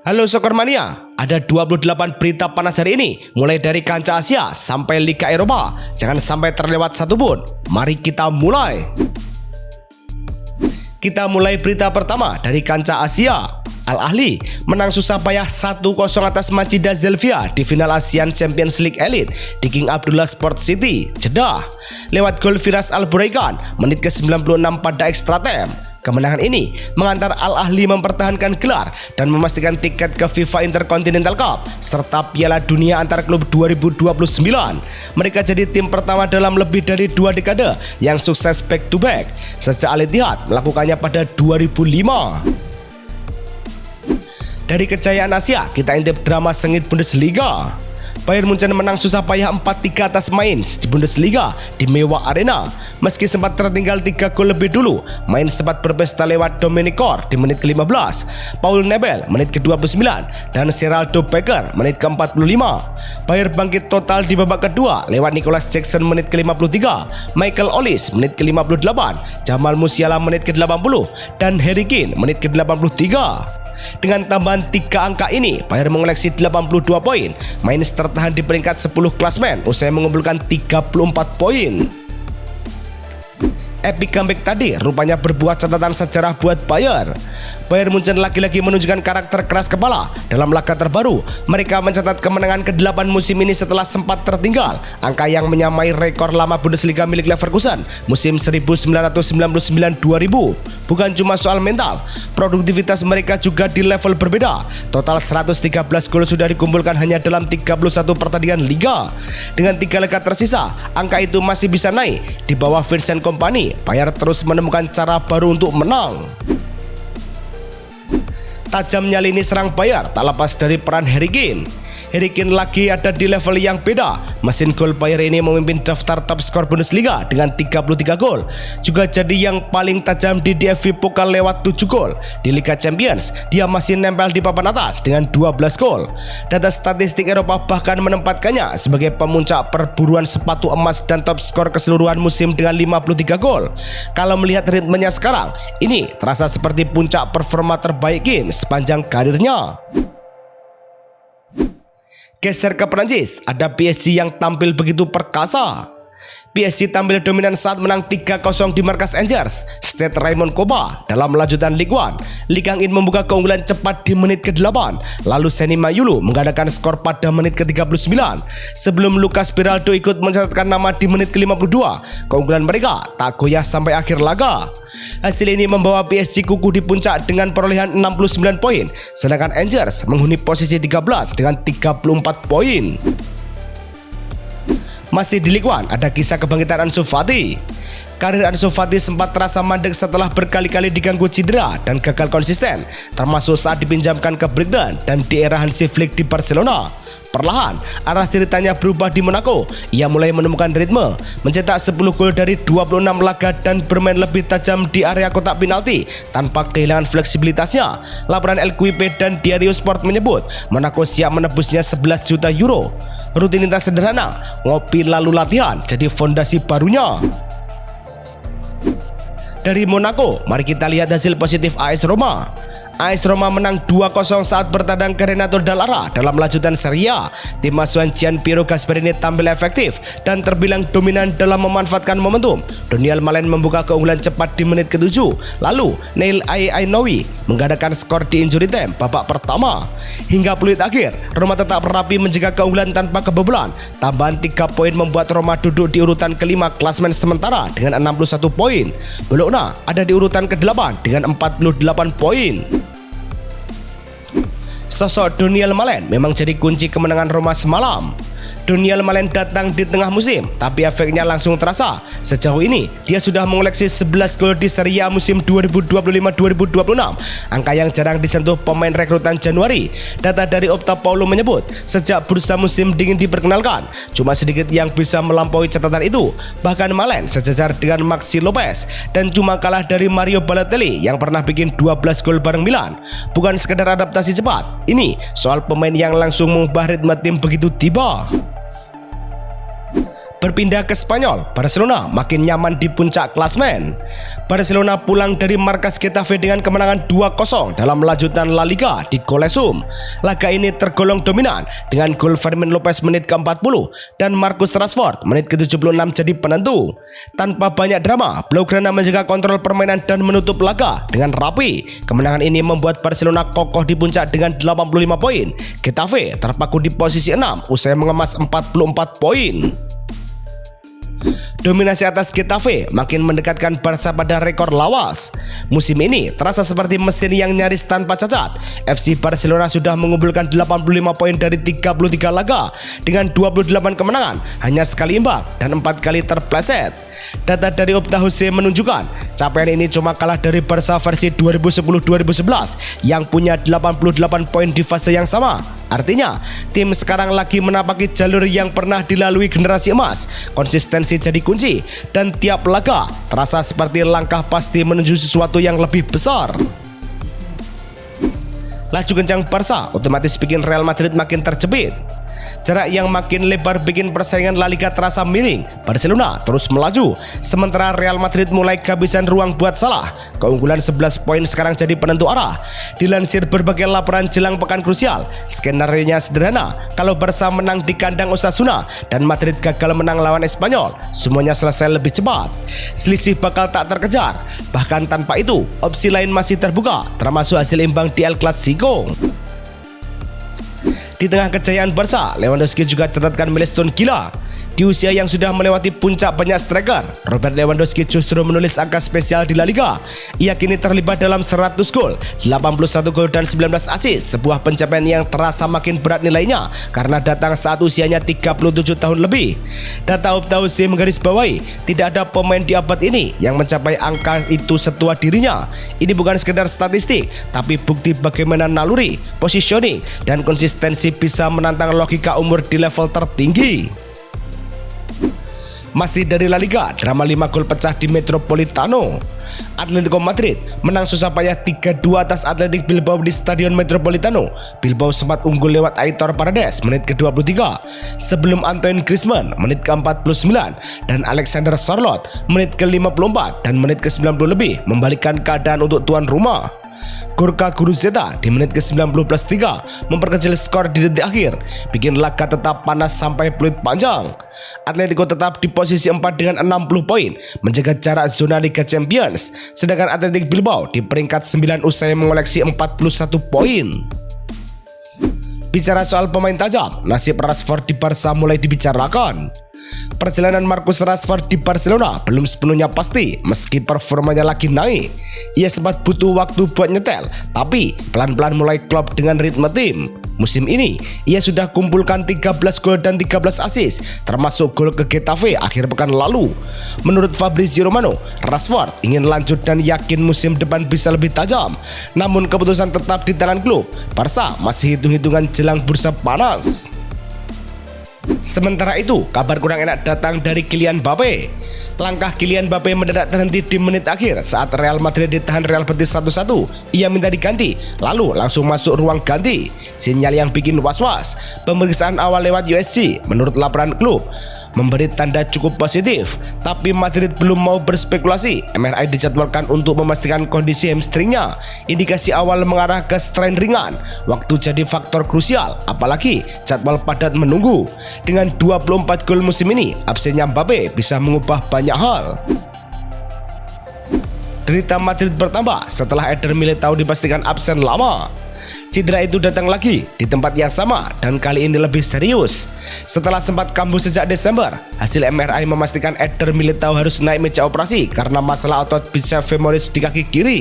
Halo Sokermania, ada 28 berita panas hari ini, mulai dari kancah Asia sampai Liga Eropa. Jangan sampai terlewat satupun. Mari kita mulai. Kita mulai berita pertama dari kancah Asia. Al Ahly menang susah payah 1-0 atas Machida Zelvia di final Asian Champions League Elite di King Abdullah Sport City, Jeddah. Lewat gol Firas Al Buraikan menit ke-96 pada extra time. Kemenangan ini mengantar Al Ahly mempertahankan gelar dan memastikan tiket ke FIFA Intercontinental Cup serta Piala Dunia antar klub 2029. Mereka jadi tim pertama dalam lebih dari 2 dekade yang sukses back to back sejak Al Ittihad melakukannya pada 2005. Dari kejayaan Asia, kita intip drama sengit Bundesliga. Bayern Munchen menang susah payah 4-3 atas Mainz di Bundesliga di Mewah Arena. Meski sempat tertinggal 3 gol lebih dulu, Mainz sempat berpesta lewat Dominik Kor di menit ke-15, Paul Nebel menit ke-29, dan Geraldo Becker menit ke-45. Bayern bangkit total di babak kedua lewat Nicolas Jackson menit ke-53, Michael Olise menit ke-58, Jamal Musiala menit ke-80, dan Harry Kane menit ke-83. Dengan tambahan 3 angka ini, Bayern mengoleksi 82 poin. Mainz tertahan di peringkat 10 klasmen usai mengumpulkan 34 poin. Epic comeback tadi rupanya berbuah catatan sejarah buat Bayern. Bayern Munchen lagi-lagi menunjukkan karakter keras kepala. Dalam laga terbaru, mereka mencatat kemenangan ke-8 musim ini setelah sempat tertinggal, angka yang menyamai rekor lama Bundesliga milik Leverkusen musim 1999-2000. Bukan cuma soal mental, produktivitas mereka juga di level berbeda. Total 113 gol sudah dikumpulkan hanya dalam 31 pertandingan Liga. Dengan 3 laga tersisa, angka itu masih bisa naik. Di bawah Vincent Kompany, Bayern terus menemukan cara baru untuk menang. Tajamnya lini serang Bayern tak lepas dari peran Harry Kane. Harry Kane lagi ada di level yang beda. Mesin gol Bayern ini memimpin daftar top skor Bundesliga dengan 33 gol. Juga jadi yang paling tajam di DFB Pokal lewat 7 gol. Di Liga Champions, dia masih nempel di papan atas dengan 12 gol. Data statistik Eropa bahkan menempatkannya sebagai pemuncak perburuan sepatu emas dan top skor keseluruhan musim dengan 53 gol. Kalau melihat ritmenya sekarang, ini terasa seperti puncak performa terbaik Kane sepanjang karirnya. Geser ke Prancis, ada PSG yang tampil begitu perkasa. PSG tampil dominan saat menang 3-0 di markas Angers Stade Raymond Kopa dalam lanjutan Ligue 1. Lee Kang-in membuka keunggulan cepat di menit ke-8, lalu Seny Mayulu menggandakan skor pada menit ke-39. Sebelum Lucas Beraldo ikut mencatatkan nama di menit ke-52, keunggulan mereka tak goyah sampai akhir laga. Hasil ini membawa PSG kukuh di puncak dengan perolehan 69 poin, sedangkan Angers menghuni posisi 13 dengan 34 poin. Masih di Ligue 1, ada kisah kebangkitan Ansu Fati. Karir Ansu Fati sempat terasa mandek setelah berkali-kali diganggu cedera dan gagal konsisten, termasuk saat dipinjamkan ke Brighton dan di era Hansi Flick di Barcelona. Perlahan, arah ceritanya berubah di Monaco. Ia mulai menemukan ritme, mencetak 10 gol dari 26 laga dan bermain lebih tajam di area kotak penalti tanpa kehilangan fleksibilitasnya. Laporan LQP dan Diario Sport menyebut Monaco siap menebusnya 11 juta euro. Rutinitas sederhana, ngopi lalu latihan jadi fondasi barunya. Dari Monaco, mari kita lihat hasil positif AS Roma. AS Roma menang 2-0 saat bertandang ke Renato Dall'Ara dalam lanjutan Serie A. Tim asuhan Gianpiero Gasperini tampil efektif dan terbilang dominan dalam memanfaatkan momentum. Daniel Malen membuka keunggulan cepat di menit ke-7. Lalu Neil Ainoui menggandakan skor di injury time babak pertama. Hingga peluit akhir, Roma tetap rapi menjaga keunggulan tanpa kebobolan. Tambahan 3 poin membuat Roma duduk di urutan kelima klasmen sementara dengan 61 poin. Bologna ada di urutan ke-8 dengan 48 poin. Sosok Daniel Malen memang jadi kunci kemenangan Roma semalam. Daniel Malen datang di tengah musim, tapi efeknya langsung terasa. Sejauh ini, dia sudah mengoleksi 11 gol di Serie A musim 2025-2026, angka yang jarang disentuh pemain rekrutan Januari. Data dari Opta Paulo menyebut, sejak bursa musim dingin diperkenalkan, cuma sedikit yang bisa melampaui catatan itu. Bahkan Malen sejajar dengan Maxi Lopez, dan cuma kalah dari Mario Balotelli yang pernah bikin 12 gol bareng Milan. Bukan sekedar adaptasi cepat, ini soal pemain yang langsung mengubah ritme tim begitu tiba. Berpindah ke Spanyol, Barcelona makin nyaman di puncak klasemen. Barcelona pulang dari markas Getafe dengan kemenangan 2-0 dalam lanjutan La Liga di Coliseum. Laga ini tergolong dominan dengan gol Fermin Lopez menit ke-40 dan Marcus Rashford menit ke-76 jadi penentu. Tanpa banyak drama, Blaugrana menjaga kontrol permainan dan menutup laga dengan rapi. Kemenangan ini membuat Barcelona kokoh di puncak dengan 85 poin. Getafe terpaku di posisi 6 usai mengemas 44 poin. Dominasi atas Getafe makin mendekatkan Barca pada rekor lawas. Musim ini terasa seperti mesin yang nyaris tanpa cacat. FC Barcelona sudah mengumpulkan 85 poin dari 33 laga dengan 28 kemenangan, hanya sekali imbang dan 4 kali terpleset. Data dari Opta Jose menunjukkan capaian ini cuma kalah dari Barca versi 2010-2011 yang punya 88 poin di fase yang sama. Artinya, tim sekarang lagi menapaki jalur yang pernah dilalui generasi emas. Konsistensi jadi kunci dan tiap laga terasa seperti langkah pasti menuju sesuatu yang lebih besar. Laju kencang Barca otomatis bikin Real Madrid makin terjepit. Jarak yang makin lebar bikin persaingan La Liga terasa miring. Barcelona terus melaju, sementara Real Madrid mulai kehabisan ruang buat salah. Keunggulan 11 poin sekarang jadi penentu arah. Dilansir berbagai laporan jelang pekan krusial, skenario-nya sederhana. Kalau Barca menang di kandang Osasuna dan Madrid gagal menang lawan Espanyol, semuanya selesai lebih cepat. Selisih bakal tak terkejar. Bahkan tanpa itu, opsi lain masih terbuka, termasuk hasil imbang di El Clasico. Di tengah kejayaan Barca, Lewandowski juga catatkan milestone gila. Di usia yang sudah melewati puncak banyak striker, Robert Lewandowski justru menulis angka spesial di La Liga. Ia kini terlibat dalam 100 gol, 81 gol dan 19 assist, sebuah pencapaian yang terasa makin berat nilainya karena datang saat usianya 37 tahun lebih. Data Opta Jose menggarisbawahi, tidak ada pemain di abad ini yang mencapai angka itu setua dirinya. Ini bukan sekedar statistik, tapi bukti bagaimana naluri, positioning, dan konsistensi bisa menantang logika umur di level tertinggi. Masih dari La Liga, drama 5 gol pecah di Metropolitano. Atletico Madrid menang susah payah 3-2 atas Athletic Bilbao di Stadion Metropolitano. Bilbao sempat unggul lewat Aitor Paredes menit ke-23 sebelum Antoine Griezmann menit ke-49 dan Alexander Sørloth menit ke-54 dan menit ke-90 lebih membalikkan keadaan untuk tuan rumah. Gorka Guruzeta di menit ke-90+3 memperkecil skor di detik akhir, bikin laga tetap panas sampai peluit panjang. Atletico tetap di posisi 4 dengan 60 poin, menjaga jarak zona Liga Champions, sedangkan Athletic Bilbao di peringkat 9 usai mengoleksi 41 poin. Bicara soal pemain tajam, nasib Rashford di Barca mulai dibicarakan. Perjalanan Marcus Rashford di Barcelona belum sepenuhnya pasti meski performanya lagi naik. Ia sempat butuh waktu buat nyetel, tapi pelan-pelan mulai klop dengan ritme tim. Musim ini, ia sudah kumpulkan 13 gol dan 13 assist, termasuk gol ke Getafe akhir pekan lalu. Menurut Fabrizio Romano, Rashford ingin lanjut dan yakin musim depan bisa lebih tajam. Namun keputusan tetap di tangan klub. Barca masih hitung-hitungan jelang bursa panas. Sementara itu, kabar kurang enak datang dari Kylian Mbappe. Langkah Kylian Mbappe mendadak terhenti di menit akhir saat Real Madrid ditahan Real Betis 1-1. Ia minta diganti, lalu langsung masuk ruang ganti. Sinyal yang bikin was-was. Pemeriksaan awal lewat USG, menurut laporan klub, memberi tanda cukup positif, tapi Madrid belum mau berspekulasi. MRI dijadwalkan untuk memastikan kondisi hamstringnya. Indikasi awal mengarah ke strain ringan. Waktu jadi faktor krusial, apalagi jadwal padat menunggu. Dengan 24 gol musim ini, absennya Mbappe bisa mengubah banyak hal. Derita Madrid bertambah setelah Eder Militao dipastikan absen lama. Cedera itu datang lagi di tempat yang sama dan kali ini lebih serius. Setelah sempat kambuh sejak Desember, hasil MRI memastikan Eder Militao harus naik meja operasi karena masalah otot biceps femoris di kaki kiri.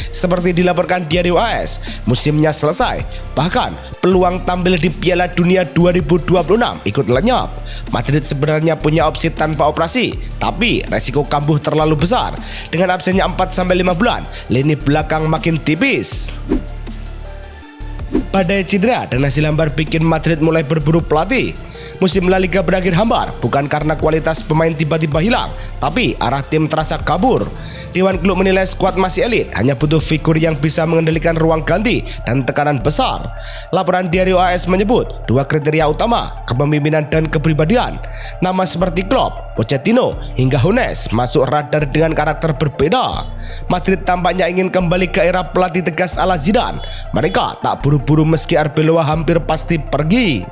Seperti dilaporkan Diario AS, musimnya selesai. Bahkan peluang tampil di Piala Dunia 2026 ikut lenyap. Madrid sebenarnya punya opsi tanpa operasi, tapi resiko kambuh terlalu besar. Dengan absennya 4-5 bulan, lini belakang makin tipis. Badai cedera dan hasil hambar bikin Madrid mulai berburu pelatih. Musim La Liga berakhir hambar bukan karena kualitas pemain tiba-tiba hilang, tapi arah tim terasa kabur. Dewan klub menilai skuad masih elit, hanya butuh figur yang bisa mengendalikan ruang ganti dan tekanan besar. Laporan Diario AS menyebut dua kriteria utama, kepemimpinan dan kepribadian. Nama seperti Klopp, Pochettino hingga Hunes masuk radar dengan karakter berbeda. Madrid tampaknya ingin kembali ke era pelatih tegas ala Zidane. Mereka tak buru-buru meski Arbeloa hampir pasti pergi.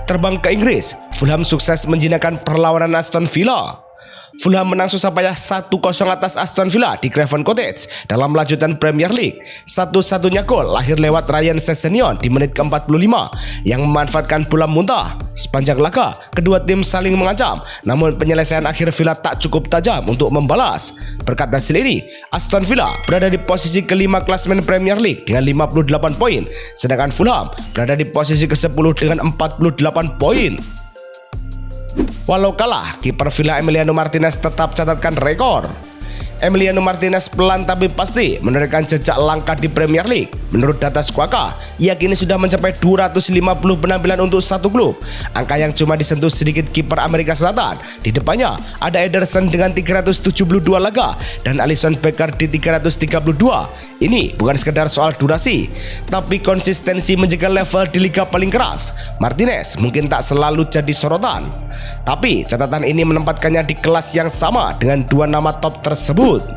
Terbang ke Inggris, Fulham sukses menjinakkan perlawanan Aston Villa. Fulham menang susah payah 1-0 atas Aston Villa di Craven Cottage dalam lanjutan Premier League. Satu-satunya gol lahir lewat Ryan Sessegnon di menit ke-45 yang memanfaatkan bola muntah. Sepanjang laga, kedua tim saling mengancam, namun penyelesaian akhir Villa tak cukup tajam untuk membalas. Berkat hasil ini, Aston Villa berada di posisi kelima klasemen Premier League dengan 58 poin, sedangkan Fulham berada di posisi ke-10 dengan 48 poin. Walau kalah, kiper Villa Emiliano Martinez tetap catatkan rekor. Emiliano Martinez pelan tapi pasti menorehkan jejak langka di Premier League. Menurut data Squawka, ia kini sudah mencapai 250 penampilan untuk satu klub, angka yang cuma disentuh sedikit kiper Amerika Selatan. Di depannya ada Ederson dengan 372 laga dan Alisson Becker di 332. Ini bukan sekedar soal durasi, tapi konsistensi menjaga level di liga paling keras. Martinez mungkin tak selalu jadi sorotan, tapi catatan ini menempatkannya di kelas yang sama dengan dua nama top tersebut.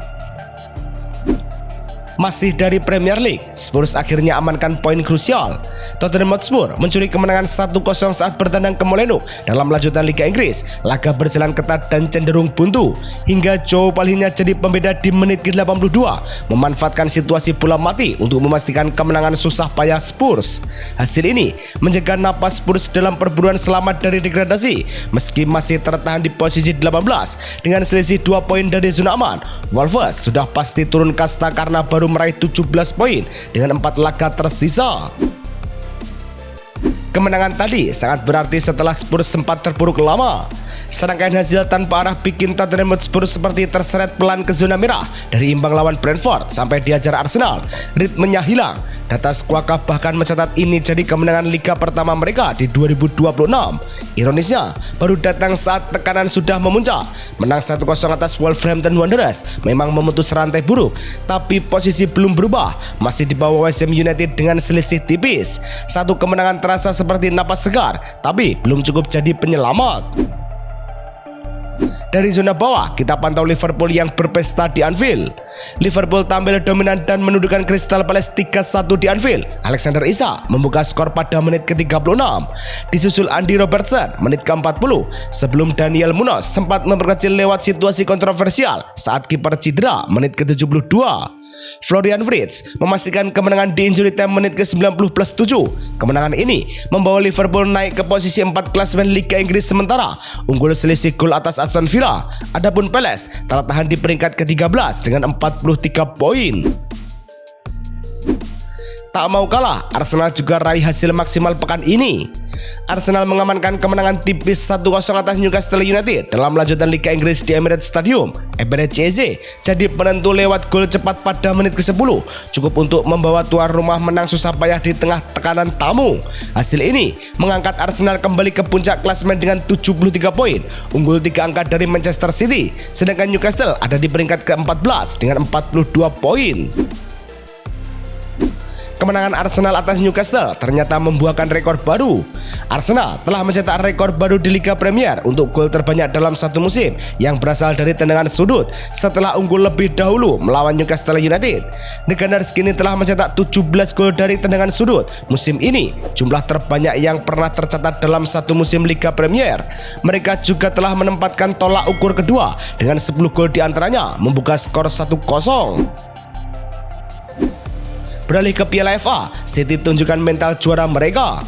Masih dari Premier League, Spurs akhirnya amankan poin krusial. Tottenham Hotspur mencuri kemenangan 1-0 saat bertandang ke Molineux dalam lanjutan Liga Inggris. Laga berjalan ketat dan cenderung buntu hingga Joe Palhinha jadi pembeda di menit ke-82, memanfaatkan situasi bola mati untuk memastikan kemenangan susah payah Spurs. Hasil ini menjaga napas Spurs dalam perburuan selamat dari degradasi. Meski masih tertahan di posisi 18 dengan selisih 2 poin dari zona aman, Wolves sudah pasti turun kasta karena baru meraih 17 poin dengan 4 laga tersisa. Kemenangan tadi sangat berarti setelah Spurs sempat terpuruk lama. Serangkaian hasil tanpa arah bikin Tottenham Hotspur seperti terseret pelan ke zona merah dari imbang lawan Brentford sampai diajar Arsenal. Ritmenya hilang. Data Squawka bahkan mencatat ini jadi kemenangan liga pertama mereka di 2026. Ironisnya, baru datang saat tekanan sudah memuncak. Menang 1-0 atas Wolverhampton Wanderers memang memutus rantai buruk, tapi posisi belum berubah, masih di bawah West Ham United dengan selisih tipis. Satu kemenangan terasa seperti napas segar, tapi belum cukup jadi penyelamat. Dari zona bawah, kita pantau Liverpool yang berpesta di Anfield. Liverpool tampil dominan dan menundukkan Crystal Palace 3-1 di Anfield. Alexander Isak membuka skor pada menit ke-36. Disusul Andy Robertson menit ke-40 sebelum Daniel Munoz sempat memperkecil lewat situasi kontroversial saat kiper cedera menit ke-72. Florian Wirtz memastikan kemenangan di injury time menit ke-90+7. Kemenangan ini membawa Liverpool naik ke posisi 4 klasemen Liga Inggris sementara unggul selisih gol atas Aston Villa. Adapun Palace tertahan di peringkat ke-13 dengan 43 poin. Tak mau kalah, Arsenal juga raih hasil maksimal pekan ini. Arsenal mengamankan kemenangan tipis 1-0 atas Newcastle United dalam lanjutan Liga Inggris di Emirates Stadium. Eberechi Eze jadi penentu lewat gol cepat pada menit ke-10, cukup untuk membawa tuan rumah menang susah payah di tengah tekanan tamu. Hasil ini mengangkat Arsenal kembali ke puncak klasemen dengan 73 poin, unggul 3 angka dari Manchester City, sedangkan Newcastle ada di peringkat ke-14 dengan 42 poin. Kemenangan Arsenal atas Newcastle ternyata membuahkan rekor baru. Arsenal telah mencetak rekor baru di Liga Premier untuk gol terbanyak dalam satu musim yang berasal dari tendangan sudut setelah unggul lebih dahulu melawan Newcastle United. The Gunners kini telah mencetak 17 gol dari tendangan sudut musim ini, jumlah terbanyak yang pernah tercatat dalam satu musim Liga Premier. Mereka juga telah menempatkan tolak ukur kedua dengan 10 gol diantaranya membuka skor 1-0. Beralih ke Piala FA, City tunjukkan mental juara mereka.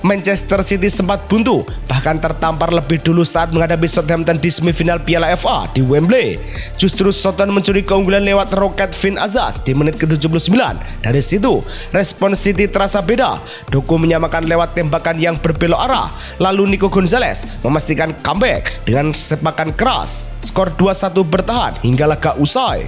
Manchester City sempat buntu, bahkan tertampar lebih dulu saat menghadapi Southampton di semifinal Piala FA di Wembley. Justru Southampton mencuri keunggulan lewat roket Finn Azaz di menit ke-79. Dari situ, respon City terasa beda. Doku menyamakan lewat tembakan yang berbelok arah, lalu Nico Gonzalez memastikan comeback dengan sepakan keras. Skor 2-1 bertahan hingga laga usai.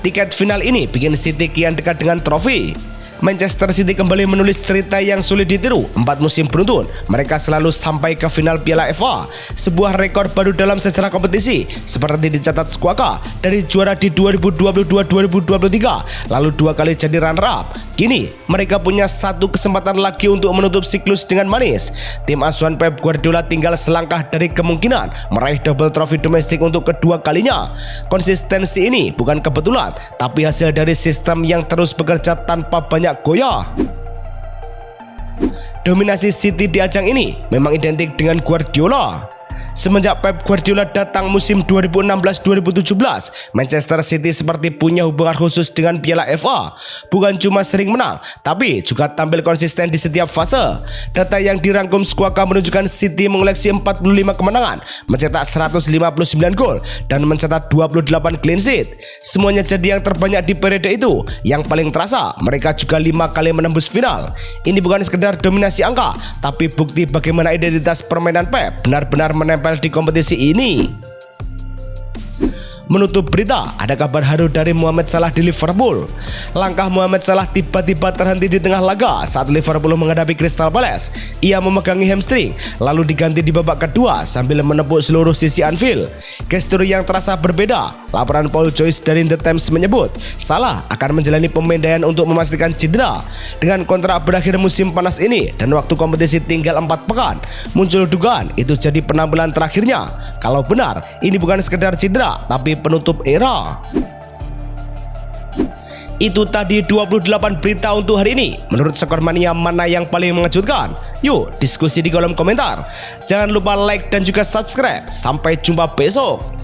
Tiket final ini bikin City kian dekat dengan trofi. Manchester City kembali menulis cerita yang sulit ditiru. 4 musim beruntun, mereka selalu sampai ke final Piala FA, sebuah rekor baru dalam sejarah kompetisi, seperti dicatat Squawka dari juara di 2022-2023, lalu 2 kali jadi runner-up. Kini, mereka punya 1 kesempatan lagi untuk menutup siklus dengan manis. Tim asuhan Pep Guardiola tinggal selangkah dari kemungkinan meraih double trofi domestik untuk kedua kalinya. Konsistensi ini bukan kebetulan, tapi hasil dari sistem yang terus bekerja tanpa banyak goyah. Dominasi City di ajang ini memang identik dengan Guardiola. Semenjak Pep Guardiola datang musim 2016-2017, Manchester City seperti punya hubungan khusus dengan Piala FA. Bukan cuma sering menang, tapi juga tampil konsisten di setiap fase. Data yang dirangkum Squawka menunjukkan City mengoleksi 45 kemenangan, mencetak 159 gol, dan mencetak 28 clean sheet. Semuanya jadi yang terbanyak di periode itu. Yang paling terasa, mereka juga 5 kali menembus final. Ini bukan sekedar dominasi angka, tapi bukti bagaimana identitas permainan Pep benar-benar menempel di kompetisi ini. Menutup berita, ada kabar haru dari Mohamed Salah di Liverpool. Langkah Mohamed Salah tiba-tiba terhenti di tengah laga saat Liverpool menghadapi Crystal Palace. Ia memegangi hamstring, lalu diganti di babak kedua sambil menepuk seluruh sisi Anfield. Gestur yang terasa berbeda. Laporan Paul Joyce dari The Times menyebut, Salah akan menjalani pemindaian untuk memastikan cedera. Dengan kontrak berakhir musim panas ini dan waktu kompetisi tinggal 4 pekan, muncul dugaan itu jadi penampilan terakhirnya. Kalau benar, ini bukan sekedar cedera, tapi penutup era. Itu tadi 28 berita untuk hari ini. Menurut Skormania, mana yang paling mengejutkan? Yuk diskusi di kolom komentar. Jangan lupa like dan juga subscribe. Sampai jumpa besok.